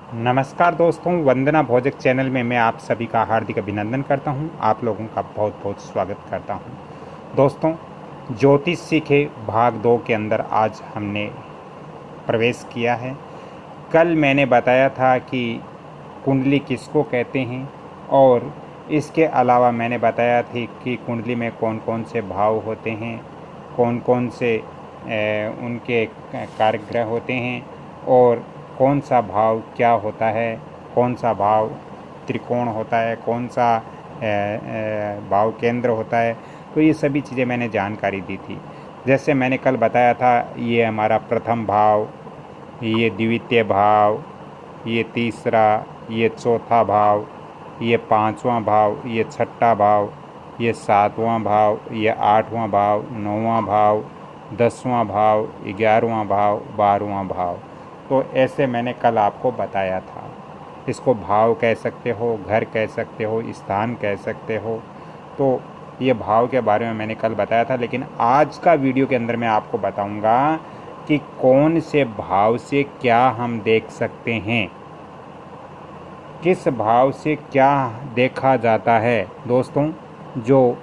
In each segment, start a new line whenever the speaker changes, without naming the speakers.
नमस्कार दोस्तों, वंदना भोजक चैनल में मैं आप सभी का हार्दिक अभिनंदन करता हूं। आप लोगों का बहुत बहुत स्वागत करता हूं। दोस्तों, ज्योतिष सीखे भाग 2 के अंदर आज हमने प्रवेश किया है। कल मैंने बताया था कि कुंडली किसको कहते हैं और इसके अलावा मैंने बताया थी कि कुंडली में कौन कौन से भाव होते हैं, कौन कौन से उनके कारक होते हैं और कौन सा भाव क्या होता है, कौन सा भाव त्रिकोण होता है, कौन सा भाव केंद्र होता है। तो ये सभी चीज़ें मैंने जानकारी दी थी। जैसे मैंने कल बताया था, ये हमारा प्रथम भाव, ये द्वितीय भाव, ये तीसरा, ये चौथा भाव, ये पांचवा भाव, ये छठा भाव, ये सातवां भाव, ये आठवां भाव, नौवां भाव, 10वां भाव, 11वां भाव, 12वां भाव। तो ऐसे मैंने कल आपको बताया था। इसको भाव कह सकते हो, घर कह सकते हो, स्थान कह सकते हो। तो ये भाव के बारे में मैंने कल बताया था, लेकिन आज का वीडियो के अंदर मैं आपको बताऊंगा कि कौन से भाव से क्या हम देख सकते हैं, किस भाव से क्या देखा जाता है। दोस्तों, जो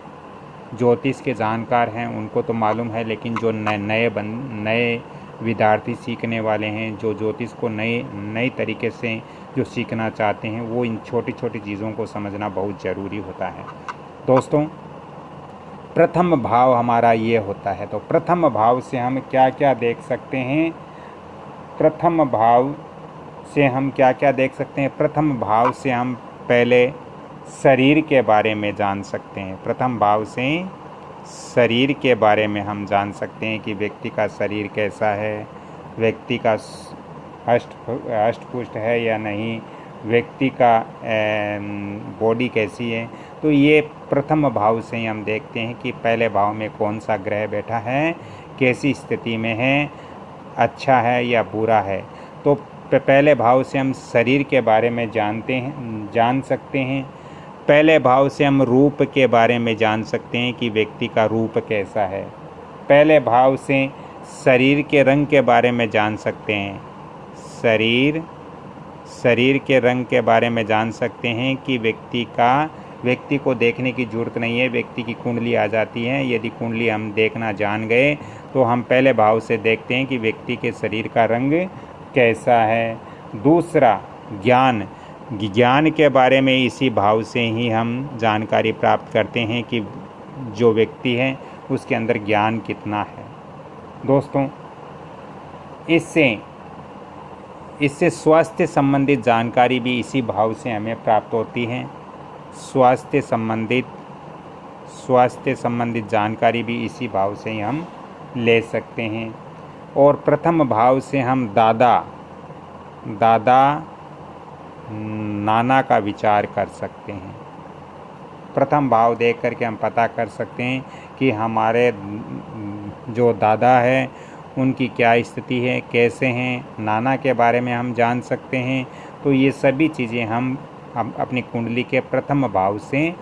ज्योतिष के जानकार हैं उनको तो मालूम है, लेकिन जो नए विद्यार्थी सीखने वाले हैं, जो ज्योतिष को नए तरीके से जो सीखना चाहते हैं, वो इन छोटी छोटी चीज़ों को समझना बहुत ज़रूरी होता है। दोस्तों, प्रथम भाव हमारा ये होता है। तो प्रथम भाव से हम क्या क्या देख सकते हैं? प्रथम भाव से हम क्या क्या देख सकते हैं? प्रथम भाव से हम पहले शरीर के बारे में जान सकते हैं। प्रथम भाव से शरीर के बारे में हम जान सकते हैं कि व्यक्ति का शरीर कैसा है, व्यक्ति का हष्ट-पुष्ट है या नहीं, व्यक्ति का बॉडी कैसी है। तो ये प्रथम भाव से ही हम देखते हैं कि पहले भाव में कौन सा ग्रह बैठा है, कैसी स्थिति में है, अच्छा है या बुरा है। तो पहले भाव से हम शरीर के बारे में जान सकते हैं। पहले भाव से हम रूप के बारे में जान सकते हैं कि व्यक्ति का रूप कैसा है। पहले भाव से शरीर के रंग के बारे में जान सकते हैं। शरीर के रंग के बारे में जान सकते हैं कि व्यक्ति को देखने की ज़रूरत नहीं है, व्यक्ति की कुंडली आ जाती है। यदि कुंडली हम देखना जान गए तो हम पहले भाव से देखते हैं कि व्यक्ति के शरीर का रंग कैसा है। दूसरा, ज्ञान के बारे में इसी भाव से ही हम जानकारी प्राप्त करते हैं कि जो व्यक्ति है उसके अंदर ज्ञान कितना है। दोस्तों, इससे स्वास्थ्य संबंधित जानकारी भी इसी भाव से हमें प्राप्त होती है। स्वास्थ्य संबंधित जानकारी भी इसी भाव से ही हम ले सकते हैं। और प्रथम भाव से हम दादा नाना का विचार कर सकते हैं। प्रथम भाव देख करके हम पता कर सकते हैं कि हमारे जो दादा है उनकी क्या स्थिति है, कैसे हैं। नाना के बारे में हम जान सकते हैं। तो ये सभी चीज़ें हम अपनी कुंडली के प्रथम भाव से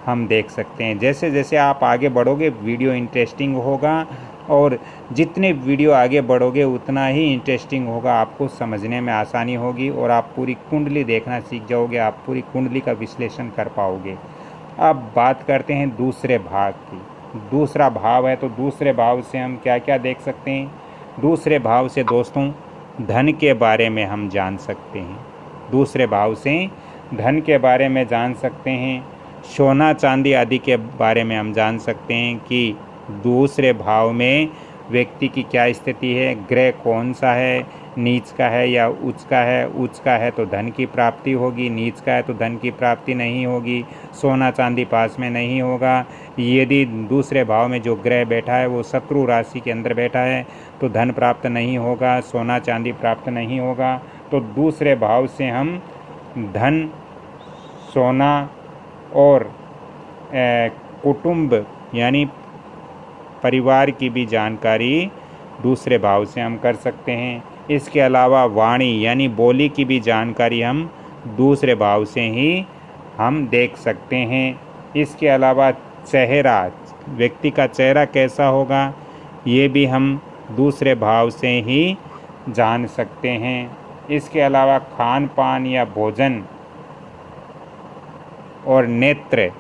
हम देख सकते हैं। जैसे जैसे आप आगे बढ़ोगे वीडियो इंटरेस्टिंग होगा, और जितने वीडियो आगे बढ़ोगे उतना ही इंटरेस्टिंग होगा, आपको समझने में आसानी होगी और आप पूरी कुंडली देखना सीख जाओगे, आप पूरी कुंडली का विश्लेषण कर पाओगे। अब बात करते हैं दूसरे भाग की। दूसरा भाव है, तो दूसरे भाव से हम क्या क्या देख सकते हैं? दूसरे भाव से दोस्तों धन के बारे में हम जान सकते हैं। दूसरे भाव से धन के बारे में जान सकते हैं। सोना चांदी आदि के बारे में हम जान सकते हैं कि दूसरे भाव में व्यक्ति की क्या स्थिति है, ग्रह कौन सा है, नीच का है या उच्च का है। उच्च का है तो धन की प्राप्ति होगी, नीच का है तो धन की प्राप्ति नहीं होगी, सोना चांदी पास में नहीं होगा। यदि दूसरे भाव में जो ग्रह बैठा है वो शत्रु राशि के अंदर बैठा है तो धन प्राप्त नहीं होगा, सोना चांदी प्राप्त नहीं होगा। तो दूसरे भाव से हम धन, सोना और कुटुंब यानी परिवार की भी जानकारी दूसरे भाव से हम कर सकते हैं। इसके अलावा वाणी यानी बोली की भी जानकारी हम दूसरे भाव से ही हम देख सकते हैं। इसके अलावा चेहरा, व्यक्ति का चेहरा कैसा होगा, ये भी हम दूसरे भाव से ही जान सकते हैं। इसके अलावा खान पान या भोजन और नेत्र,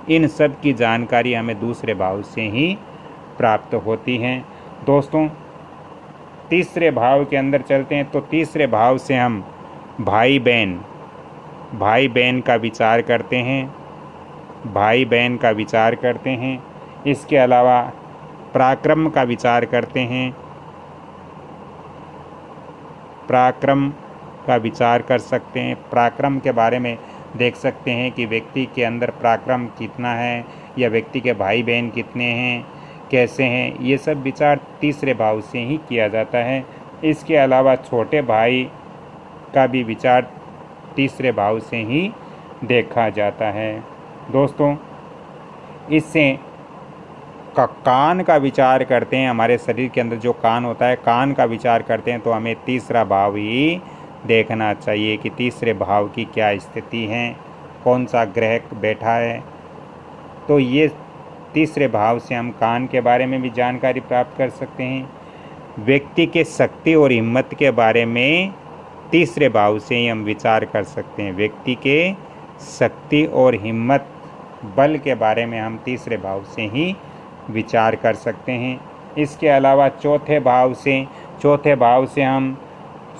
इन सब की जानकारी हमें दूसरे भाव से ही प्राप्त होती हैं। दोस्तों, तीसरे भाव के अंदर चलते हैं तो तीसरे भाव से हम भाई बहन का विचार करते हैं, भाई बहन का विचार करते हैं। इसके अलावा पराक्रम का विचार करते हैं, पराक्रम का विचार कर सकते हैं। पराक्रम के बारे में देख सकते हैं कि व्यक्ति के अंदर पराक्रम कितना है या व्यक्ति के भाई बहन कितने हैं, कैसे हैं, ये सब विचार तीसरे भाव से ही किया जाता है। इसके अलावा छोटे भाई का भी विचार तीसरे भाव से ही देखा जाता है। दोस्तों, इससे कान का विचार करते हैं, हमारे शरीर के अंदर जो कान होता है, कान का विचार करते हैं तो हमें तीसरा भाव ही देखना चाहिए कि तीसरे भाव की क्या स्थिति है, कौन सा ग्रह बैठा है। तो ये तीसरे भाव से हम कान के बारे में भी जानकारी प्राप्त कर सकते हैं। व्यक्ति के शक्ति और हिम्मत के बारे में तीसरे भाव से ही हम विचार कर सकते हैं। व्यक्ति के शक्ति और हिम्मत, बल के बारे में हम तीसरे भाव से ही विचार कर सकते हैं। इसके अलावा चौथे भाव से हम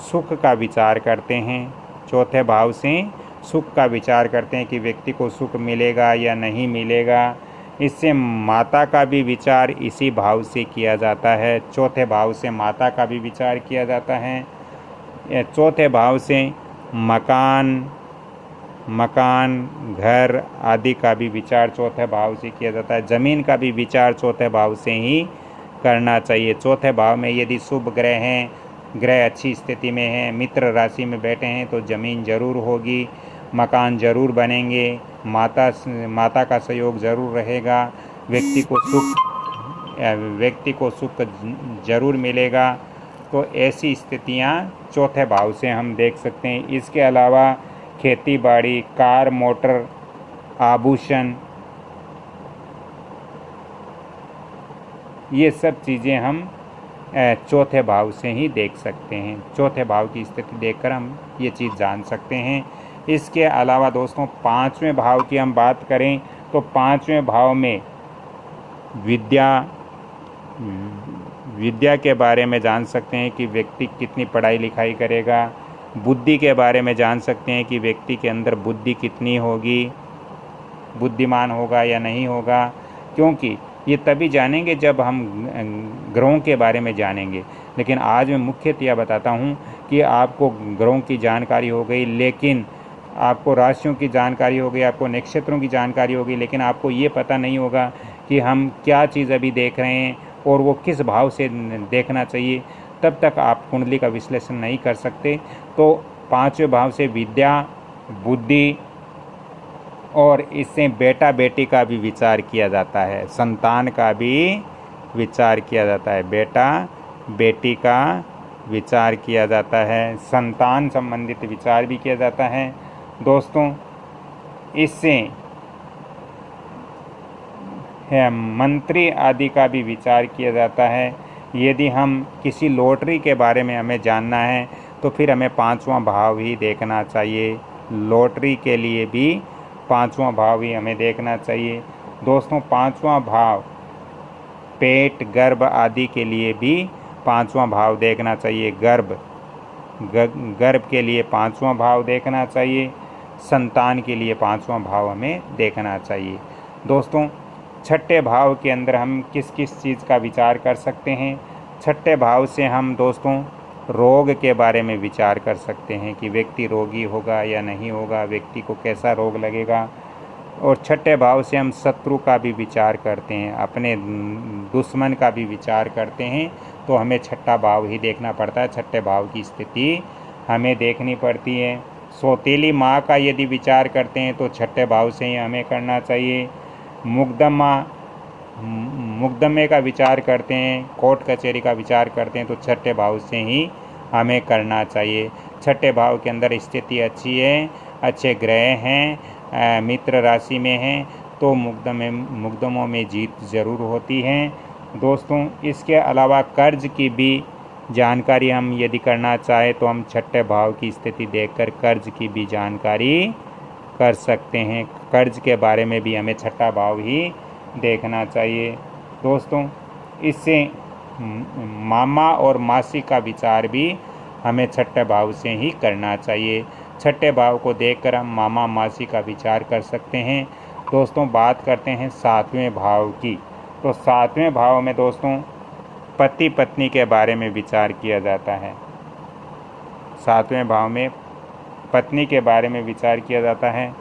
सुख का विचार करते हैं। चौथे भाव से सुख का विचार करते हैं कि व्यक्ति को सुख मिलेगा या नहीं मिलेगा। इससे माता का भी विचार इसी भाव से किया जाता है। चौथे भाव से माता का भी विचार किया जाता है। चौथे भाव से मकान, घर आदि का भी विचार चौथे भाव से किया जाता है। ज़मीन का भी विचार चौथे भाव से ही करना चाहिए। चौथे भाव में यदि शुभ ग्रह हैं, ग्रह अच्छी स्थिति में हैं, मित्र राशि में बैठे हैं तो ज़मीन ज़रूर होगी, मकान ज़रूर बनेंगे, माता का सहयोग ज़रूर रहेगा, व्यक्ति को सुख ज़रूर मिलेगा। तो ऐसी स्थितियाँ चौथे भाव से हम देख सकते हैं। इसके अलावा खेती बाड़ी, कार, मोटर, आभूषण, ये सब चीज़ें हम चौथे भाव से ही देख सकते हैं। चौथे भाव की स्थिति देखकर हम ये चीज़ जान सकते हैं। इसके अलावा दोस्तों, पाँचवें भाव की हम बात करें तो पाँचवें भाव में विद्या के बारे में जान सकते हैं कि व्यक्ति कितनी पढ़ाई लिखाई करेगा। बुद्धि के बारे में जान सकते हैं कि व्यक्ति के अंदर बुद्धि कितनी होगी, बुद्धिमान होगा या नहीं होगा। क्योंकि ये तभी जानेंगे जब हम ग्रहों के बारे में जानेंगे। लेकिन आज मैं मुख्यतः बताता हूँ कि आपको ग्रहों की जानकारी हो गई, लेकिन आपको राशियों की जानकारी हो गई, आपको नक्षत्रों की जानकारी होगी, लेकिन आपको ये पता नहीं होगा कि हम क्या चीज़ अभी देख रहे हैं और वो किस भाव से देखना चाहिए। तब तक आप कुंडली का विश्लेषण नहीं कर सकते। तो पांचवें भाव से विद्या, बुद्धि और इससे बेटा बेटी का भी विचार किया जाता है, संतान का भी विचार किया जाता है, बेटा बेटी का विचार किया जाता है, संतान संबंधित विचार भी किया जाता है। दोस्तों, इससे मंत्री आदि का भी विचार किया जाता है। यदि हम किसी लॉटरी के बारे में हमें जानना है तो फिर हमें पांचवा भाव ही देखना चाहिए। लॉटरी के लिए भी पांचवा भाव ही हमें देखना चाहिए। दोस्तों, पांचवा भाव पेट, गर्भ आदि के लिए भी पांचवा भाव देखना चाहिए। गर्भ के लिए पांचवा भाव देखना चाहिए। संतान के लिए पांचवा भाव हमें देखना चाहिए। दोस्तों, छठे भाव के अंदर हम किस किस चीज़ का विचार कर सकते हैं? छठे भाव से हम दोस्तों रोग के बारे में विचार कर सकते हैं कि व्यक्ति रोगी होगा या नहीं होगा, व्यक्ति को कैसा रोग लगेगा। और छठे भाव से हम शत्रु का भी विचार करते हैं, अपने दुश्मन का भी विचार करते हैं। तो हमें छठा भाव ही देखना पड़ता है, छठे भाव की स्थिति हमें देखनी पड़ती है। सौतेली माँ का यदि विचार करते हैं तो छठे भाव से ही हमें करना चाहिए। मुकदमे का विचार करते हैं, कोर्ट कचहरी का विचार करते हैं तो छठे भाव से ही हमें करना चाहिए। छठे भाव के अंदर स्थिति अच्छी है, अच्छे ग्रह हैं, मित्र राशि में हैं तो मुकदमों में जीत ज़रूर होती है। दोस्तों, इसके अलावा कर्ज की भी जानकारी हम यदि करना चाहे तो हम छठे भाव की स्थिति देखकर कर्ज की भी जानकारी कर सकते हैं। कर्ज के बारे में भी हमें छठा भाव ही देखना चाहिए। दोस्तों, इससे मामा और मासी का विचार भी हमें छठे भाव से ही करना चाहिए। छठे भाव को देखकर हम मामा मासी का विचार कर सकते हैं। दोस्तों, बात करते हैं सातवें भाव की। तो सातवें भाव में दोस्तों पति पत्नी के बारे में विचार किया जाता है। सातवें भाव में पत्नी के बारे में विचार किया जाता है।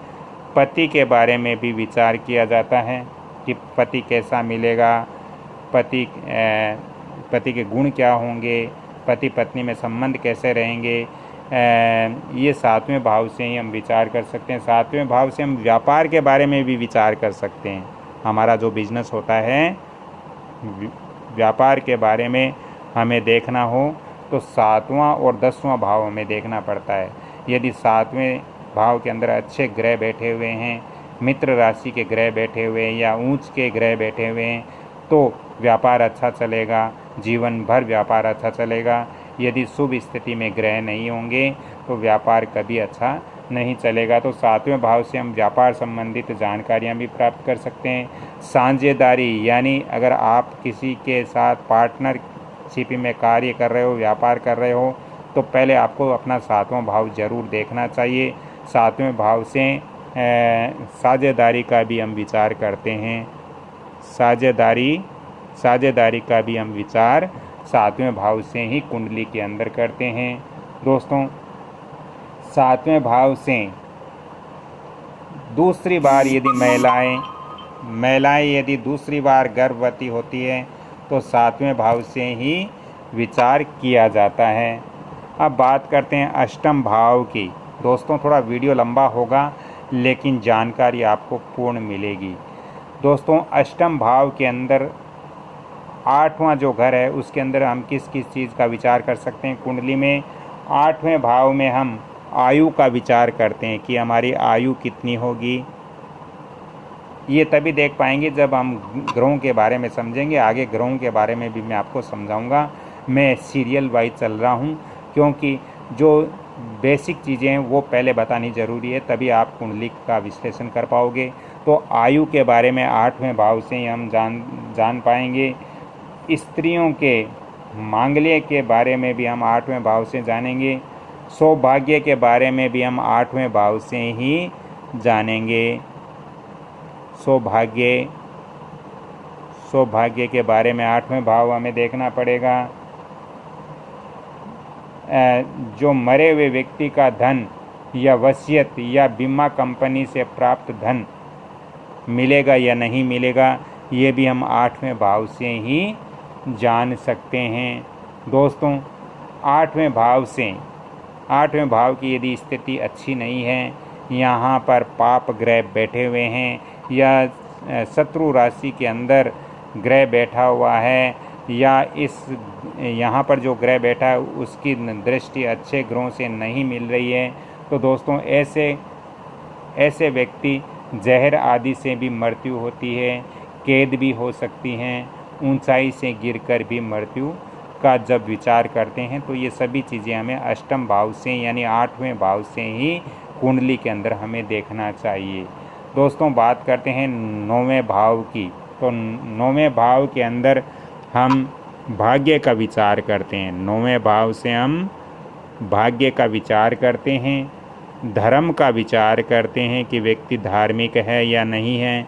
पति के बारे में भी विचार किया जाता है कि पति कैसा मिलेगा, पति के गुण क्या होंगे, पति पत्नी में संबंध कैसे रहेंगे। ये सातवें भाव से ही हम विचार कर सकते हैं। सातवें भाव से हम व्यापार के बारे में भी विचार कर सकते हैं। हमारा जो बिजनेस होता है, व्यापार के बारे में हमें देखना हो तो सातवां और 10वां भाव हमें देखना पड़ता है। यदि सातवें भाव के अंदर अच्छे ग्रह बैठे हुए हैं, मित्र राशि के ग्रह बैठे हुए हैं या ऊंच के ग्रह बैठे हुए हैं तो व्यापार अच्छा चलेगा, जीवन भर व्यापार अच्छा चलेगा। यदि शुभ स्थिति में ग्रह नहीं होंगे तो व्यापार कभी अच्छा नहीं चलेगा। तो सातवें भाव से हम व्यापार संबंधित जानकारियां भी प्राप्त कर सकते हैं। साझेदारी, यानी अगर आप किसी के साथ पार्टनरशिप में कार्य कर रहे हो, व्यापार कर रहे हो, तो पहले आपको अपना सातवां भाव जरूर देखना चाहिए। सातवें भाव से साझेदारी का भी हम विचार करते हैं। साझेदारी का भी हम विचार सातवें भाव से ही कुंडली के अंदर करते हैं। दोस्तों, सातवें भाव से दूसरी बार यदि महिलाएं यदि दूसरी बार गर्भवती होती है तो सातवें भाव से ही विचार किया जाता है। अब बात करते हैं अष्टम भाव की। दोस्तों, थोड़ा वीडियो लंबा होगा लेकिन जानकारी आपको पूर्ण मिलेगी। दोस्तों, अष्टम भाव के अंदर 8वां जो घर है उसके अंदर हम किस किस चीज़ का विचार कर सकते हैं। कुंडली में 8वें भाव में हम आयु का विचार करते हैं कि हमारी आयु कितनी होगी। ये तभी देख पाएंगे जब हम ग्रहों के बारे में समझेंगे। आगे ग्रहों के बारे में भी मैं आपको समझाऊंगा। मैं सीरियल वाइज चल रहा हूँ क्योंकि जो बेसिक चीज़ें हैं वो पहले बतानी ज़रूरी है, तभी आप कुंडली का विश्लेषण कर पाओगे। तो आयु के बारे में 8वें भाव से ही हम जान पाएंगे। स्त्रियों के मांगल्य के बारे में भी हम 8वें भाव से जानेंगे। सौभाग्य के बारे में भी हम 8वें भाव से ही जानेंगे। सौभाग्य के बारे में 8वें भाव हमें देखना पड़ेगा। जो मरे हुए व्यक्ति का धन या वसीयत या बीमा कंपनी से प्राप्त धन मिलेगा या नहीं मिलेगा, ये भी हम 8वें भाव से ही जान सकते हैं। दोस्तों, 8वें भाव की यदि स्थिति अच्छी नहीं है, यहाँ पर पाप ग्रह बैठे हुए हैं या शत्रु राशि के अंदर ग्रह बैठा हुआ है या यहाँ पर जो ग्रह बैठा है उसकी दृष्टि अच्छे ग्रहों से नहीं मिल रही है, तो दोस्तों ऐसे व्यक्ति जहर आदि से भी मृत्यु होती है, कैद भी हो सकती हैं, ऊंचाई से गिरकर भी मृत्यु का जब विचार करते हैं तो ये सभी चीज़ें हमें अष्टम भाव से यानी 8वें भाव से ही कुंडली के अंदर हमें देखना चाहिए। दोस्तों, बात करते हैं 9वें भाव की। तो 9वें भाव के अंदर हम भाग्य का विचार करते हैं। 9वें भाव से हम भाग्य का विचार करते हैं, धर्म का विचार करते हैं कि व्यक्ति धार्मिक है या नहीं है,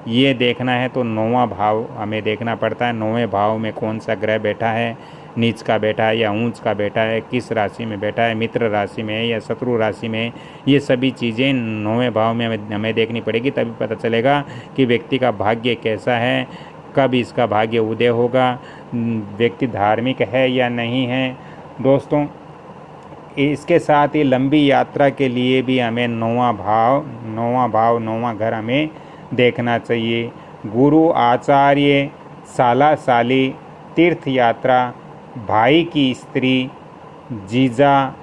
ये देखना है तो 9वां भाव हमें देखना पड़ता है। 9वें भाव में कौन सा ग्रह बैठा है, नीच का बैठा है या ऊंच का बैठा है, किस राशि में बैठा है, मित्र राशि में है या शत्रु राशि में, ये सभी चीज़ें 9वें भाव में हमें देखनी पड़ेगी। तभी पता चलेगा कि व्यक्ति का भाग्य कैसा है, कब इसका भाग्य उदय होगा, व्यक्ति धार्मिक है या नहीं है। दोस्तों, इसके साथ ही लंबी यात्रा के लिए भी हमें 9वां घर हमें देखना चाहिए। गुरु, आचार्य, साला साली, तीर्थ यात्रा, भाई की स्त्री, जीजा,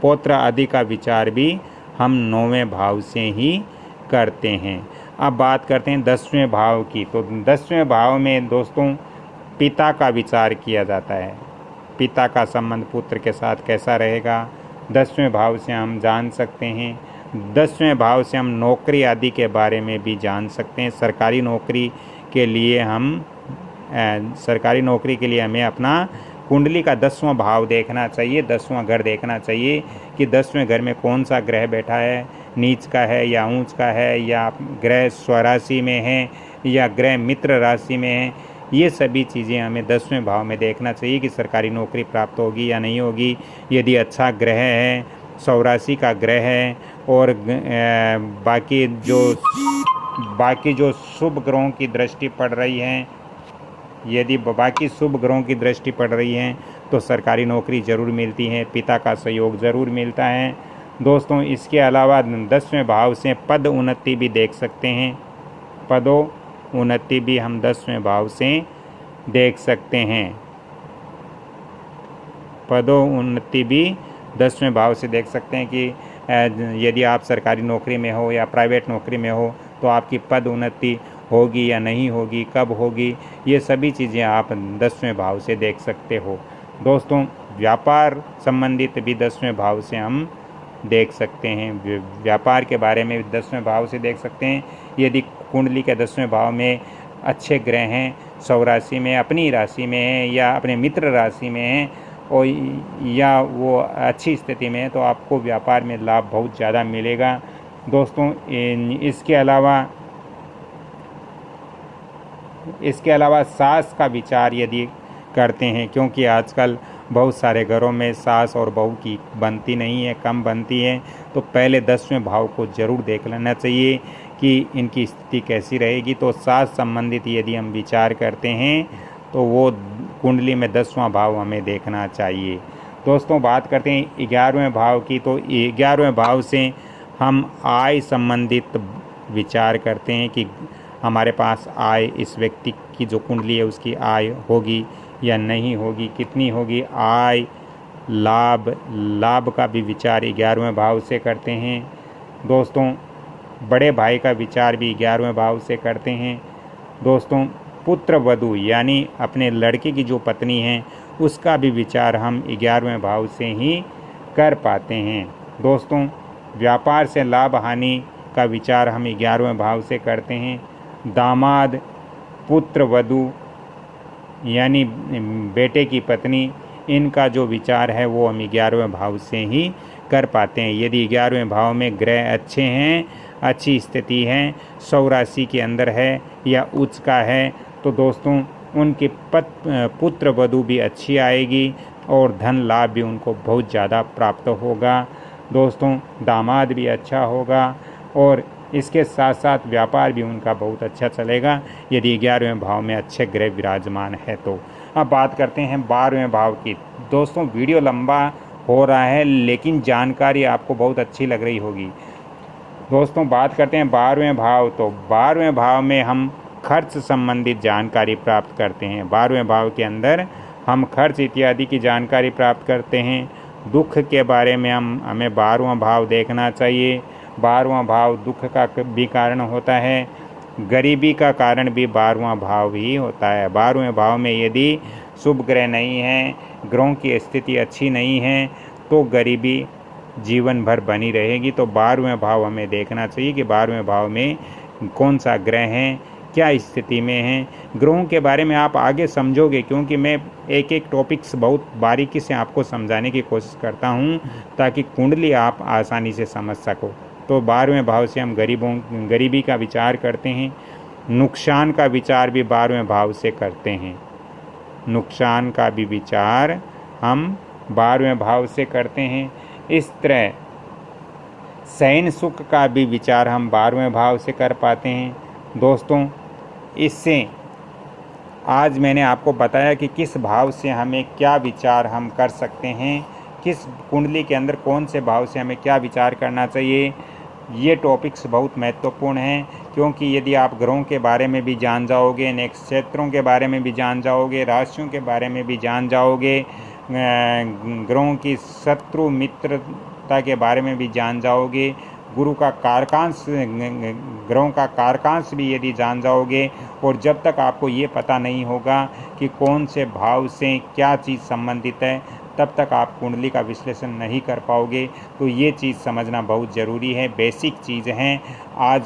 पौत्र आदि का विचार भी हम 9वें भाव से ही करते हैं। अब बात करते हैं 10वें भाव की। तो 10वें भाव में दोस्तों पिता का विचार किया जाता है। पिता का संबंध पुत्र के साथ कैसा रहेगा, 10वें भाव से हम जान सकते हैं। 10वें भाव से हम नौकरी आदि के बारे में भी जान सकते हैं। सरकारी नौकरी के लिए हमें अपना कुंडली का 10वां भाव देखना चाहिए, 10वां घर देखना चाहिए कि 10वें घर में कौन सा ग्रह बैठा है, नीच का है या ऊंच का है, या ग्रह स्वराशि में है या ग्रह मित्र राशि में है। ये सभी चीज़ें हमें 10वें भाव में देखना चाहिए कि सरकारी नौकरी प्राप्त होगी या नहीं होगी। यदि अच्छा ग्रह है, स्वराशि का ग्रह है और बाकी जो शुभ ग्रहों की दृष्टि पड़ रही है, यदि बाकी शुभ ग्रहों की दृष्टि पड़ रही है तो सरकारी नौकरी ज़रूर मिलती है, पिता का सहयोग ज़रूर मिलता है। दोस्तों इसके अलावा 10वें भाव से पद उन्नति भी देख सकते हैं। पदों उन्नति भी हम 10वें भाव से देख सकते हैं। पदों उन्नति भी 10वें भाव से देख सकते हैं कि यदि आप सरकारी नौकरी में हो या प्राइवेट नौकरी में हो तो आपकी पद उन्नति होगी या नहीं होगी, कब होगी, ये सभी चीज़ें आप 10वें भाव से देख सकते हो। दोस्तों व्यापार संबंधित भी 10वें भाव से हम देख सकते हैं। व्यापार के बारे में 10वें भाव से देख सकते हैं। यदि कुंडली के 10वें भाव में अच्छे ग्रह हैं, स्वराशि में, अपनी राशि में हैं या अपने मित्र राशि में हैं और या वो अच्छी स्थिति में है तो आपको व्यापार में लाभ बहुत ज़्यादा मिलेगा। दोस्तों इसके अलावा सास का विचार यदि करते हैं, क्योंकि आजकल बहुत सारे घरों में सास और बहू की बनती नहीं है, कम बनती है, तो पहले 10वें भाव को ज़रूर देख लेना चाहिए कि इनकी स्थिति कैसी रहेगी। तो सास संबंधित यदि हम विचार करते हैं तो वो कुंडली में 10वां भाव हमें देखना चाहिए। दोस्तों बात करते हैं 11वें भाव की। तो 11वें भाव से हम आय संबंधित विचार करते हैं कि हमारे पास आय, इस व्यक्ति की जो कुंडली है उसकी आय होगी या नहीं होगी, कितनी होगी आय, लाभ का भी विचार 11वें भाव से करते हैं। दोस्तों बड़े भाई का विचार भी 11वें भाव से करते हैं। दोस्तों पुत्र वधू यानी अपने लड़के की जो पत्नी है उसका भी विचार हम 11वें भाव से ही कर पाते हैं। दोस्तों व्यापार से लाभ हानि का विचार हम 11वें भाव से करते हैं। दामाद, पुत्र वधू यानी बेटे की पत्नी, इनका जो विचार है वो हम 11वें भाव से ही कर पाते हैं। यदि 11वें भाव में ग्रह अच्छे हैं, अच्छी स्थिति है, स्वराशि के अंदर है या उच्च का है तो दोस्तों उनके पुत्र वधू भी अच्छी आएगी और धन लाभ भी उनको बहुत ज़्यादा प्राप्त होगा। दोस्तों दामाद भी अच्छा होगा और इसके साथ साथ व्यापार भी उनका बहुत अच्छा चलेगा यदि 11वें भाव में अच्छे ग्रह विराजमान है तो। अब बात करते हैं 12वें भाव की। दोस्तों वीडियो लंबा हो रहा है लेकिन जानकारी आपको बहुत अच्छी लग रही होगी। दोस्तों बात करते हैं 12वें भाव। तो 12वें भाव में हम खर्च संबंधित जानकारी प्राप्त करते हैं। 12वें भाव के अंदर हम खर्च इत्यादि की जानकारी प्राप्त करते हैं। दुख के बारे में हमें 12वां भाव देखना चाहिए। 12वां भाव दुख का भी कारण होता है, गरीबी का कारण भी 12वां भाव ही होता है। 12वें भाव में यदि शुभ ग्रह नहीं है, ग्रहों की स्थिति अच्छी नहीं है तो गरीबी जीवन भर बनी रहेगी। तो 12वें भाव हमें देखना चाहिए कि 12वें भाव में कौन सा ग्रह है, क्या स्थिति में है। ग्रहों के बारे में आप आगे समझोगे क्योंकि मैं एक एक टॉपिक्स बहुत बारीकी से आपको समझाने की कोशिश करता हूं ताकि कुंडली आप आसानी से समझ सको। तो 12वें भाव से हम गरीबी का विचार करते हैं। नुकसान का विचार भी 12वें भाव से करते हैं। नुकसान का भी विचार हम 12वें भाव से करते हैं। इस तरह शयन सुख का भी विचार हम 12वें भाव से कर पाते हैं। दोस्तों इससे आज मैंने आपको बताया कि किस भाव से हमें क्या विचार हम कर सकते हैं, किस कुंडली के अंदर कौन से भाव से हमें क्या विचार करना चाहिए। ये टॉपिक्स बहुत महत्वपूर्ण हैं क्योंकि यदि आप ग्रहों के बारे में भी जान जाओगे, नक्षत्रों के बारे में भी जान जाओगे, राशियों के बारे में भी जान जाओगे, ग्रहों की शत्रु मित्रता के बारे में भी जान जाओगे गुरु का कारकांश, ग्रहों का कारकांश भी यदि जान जाओगे, और जब तक आपको ये पता नहीं होगा कि कौन से भाव से क्या चीज़ संबंधित है, तब तक आप कुंडली का विश्लेषण नहीं कर पाओगे। तो ये चीज़ समझना बहुत ज़रूरी है, बेसिक चीज़ हैं। आज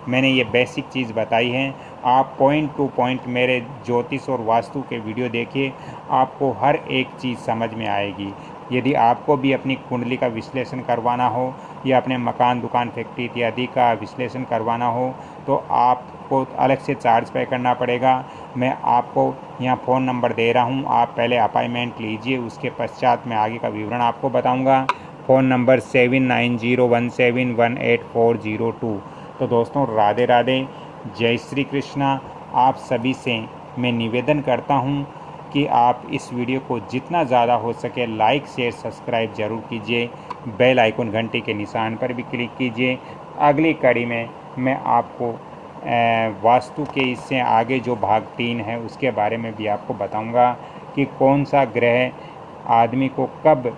मैंने ये बेसिक चीज़ बताई है। आप पॉइंट टू पॉइंट मेरे ज्योतिष और वास्तु के वीडियो देखिए, आपको हर एक चीज़ समझ में आएगी। यदि आपको भी अपनी कुंडली का विश्लेषण करवाना हो या अपने मकान, दुकान, फैक्ट्री इत्यादि का विश्लेषण करवाना हो, तो आपको अलग से चार्ज पे करना पड़ेगा। मैं आपको यहाँ फ़ोन नंबर दे रहा हूँ, आप पहले अपॉइंटमेंट लीजिए, उसके पश्चात मैं आगे का विवरण आपको बताऊँगा। Phone number 7901718402। तो दोस्तों, राधे राधे, जय श्री कृष्णा। आप सभी से मैं निवेदन करता हूँ कि आप इस वीडियो को जितना ज़्यादा हो सके लाइक, शेयर, सब्सक्राइब ज़रूर कीजिए। बेल आइकन घंटी के निशान पर भी क्लिक कीजिए। अगली कड़ी में मैं आपको वास्तु के इससे आगे जो भाग 3 है उसके बारे में भी आपको बताऊंगा कि कौन सा ग्रह आदमी को कब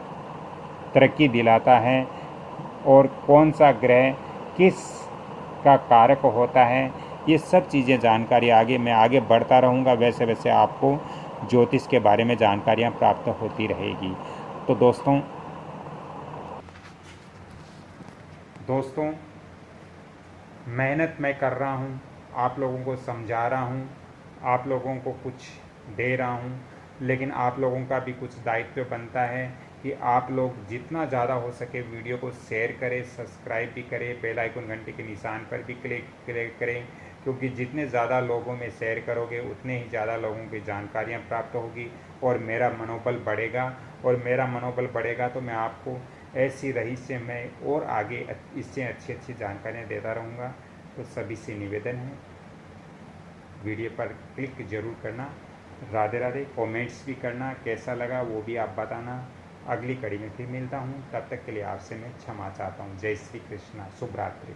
तरक्की दिलाता है और कौन सा ग्रह किस का कारक होता है। ये सब चीज़ें जानकारी मैं आगे बढ़ता रहूँगा, वैसे वैसे आपको ज्योतिष के बारे में जानकारियाँ प्राप्त होती रहेगी। तो दोस्तों मेहनत मैं कर रहा हूँ, आप लोगों को समझा रहा हूँ, आप लोगों को कुछ दे रहा हूँ, लेकिन आप लोगों का भी कुछ दायित्व बनता है कि आप लोग जितना ज़्यादा हो सके वीडियो को शेयर करें, सब्सक्राइब भी करें, बेल आइकन घंटे के निशान पर भी क्लिक करें, क्योंकि जितने ज़्यादा लोगों में शेयर करोगे उतने ही ज़्यादा लोगों की जानकारियाँ प्राप्त होगी और मेरा मनोबल बढ़ेगा। और मेरा मनोबल बढ़ेगा तो मैं आपको ऐसी रहस्यमय और आगे इससे अच्छी अच्छी जानकारियाँ देता रहूँगा। तो सभी से निवेदन है, वीडियो पर क्लिक ज़रूर करना। राधे राधे। कमेंट्स भी करना, कैसा लगा वो भी आप बताना। अगली कड़ी में फिर मिलता हूँ, तब तक के लिए आपसे मैं क्षमा चाहता हूँ। जय श्री कृष्णा, शुभ रात्रि।